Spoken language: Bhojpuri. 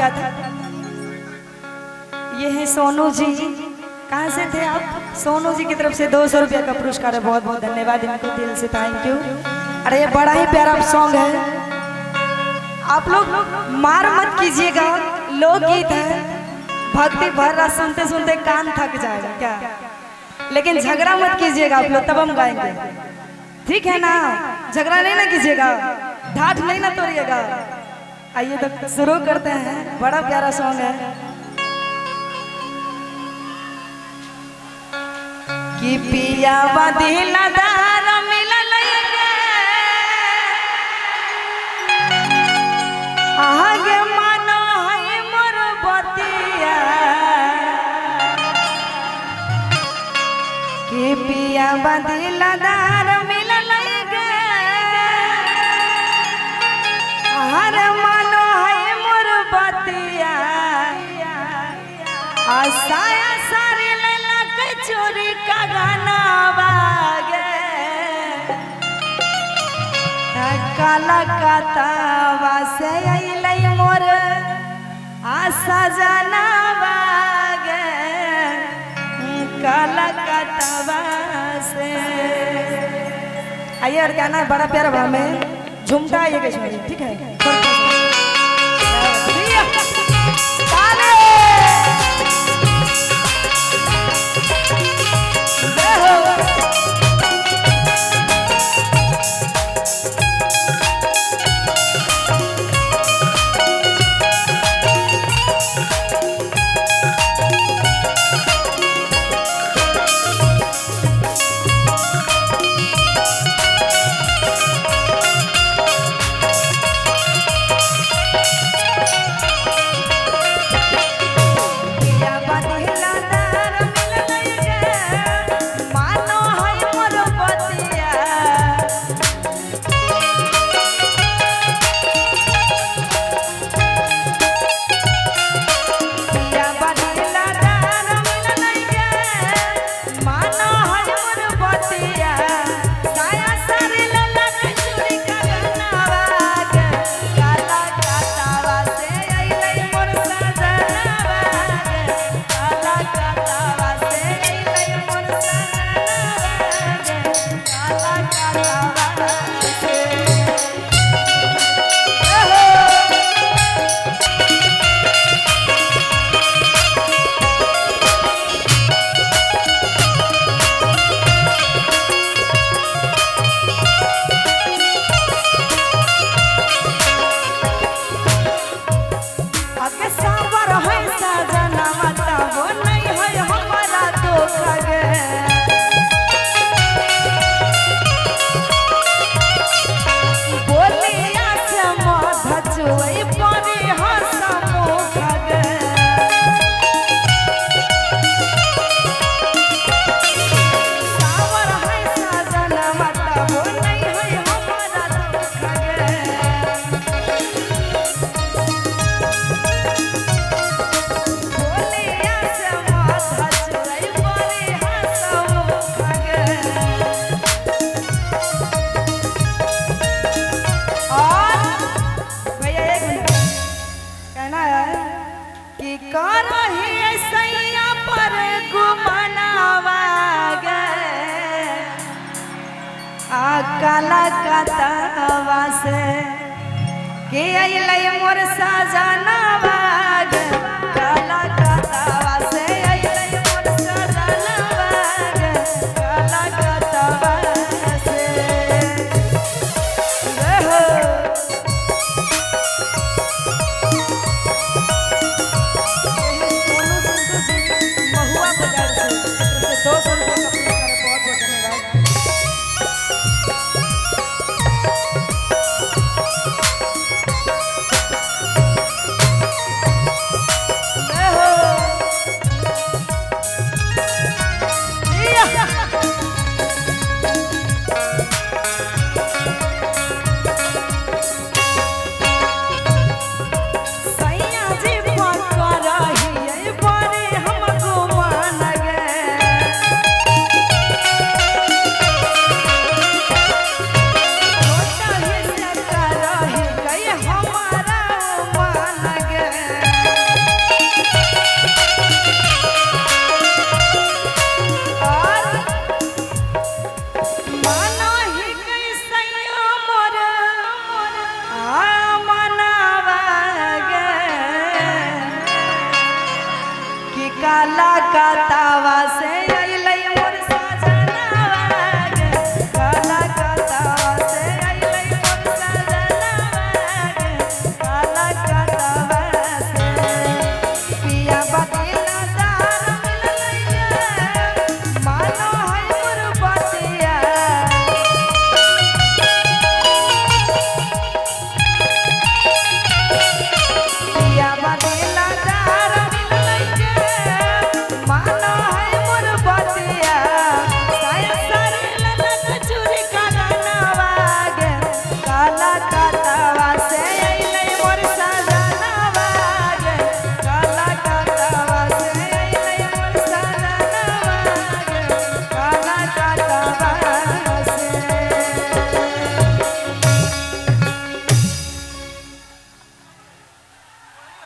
किया था। ये है सोनू जी। कहाँ से थे आप? सोनू जी की तरफ से 200 रुपया का पुरस्कार है। बहुत बहुत धन्यवाद इनको, दिल से थैंक यू। अरे ये बड़ा ही प्यारा सॉन्ग है, आप लोग मार मत कीजिएगा। लोकगीत है, भक्ति भर रहा, सुनते सुनते कान थक जाएगा क्या, लेकिन झगड़ा मत कीजिएगा आप लोग, तब हम गाएंगे, ठीक है ना? झगड़ा नहीं ना कीजिएगा, ढाठ नहीं ना तोड़िएगा। आइए तो शुरू करते हैं, बड़ा प्यारा सॉन्ग है। कि पिया बदिला दार मिलल आगे मानो है मोर बतिया। कि पिया बदिला दार मिलल हर मानो है मोर बतिया। आसाया सारी लैला के चोरी का गाना बागे काला कातावा से अइलै मोर आशा जाना बागे काला कातावा से। आइए और गाना बड़ा प्यारा भाव में झुमका आइएगा इसमें, ठीक है? काला कातावा से के अइलै मोर सजनवा गे काला कातावा से अइलै मोर सजनवा गे काला कातावा से। महुआ बाजार से 200 रुपये का पुरस्कार है, बहुत बहुत धन्यवाद। काला का तावा से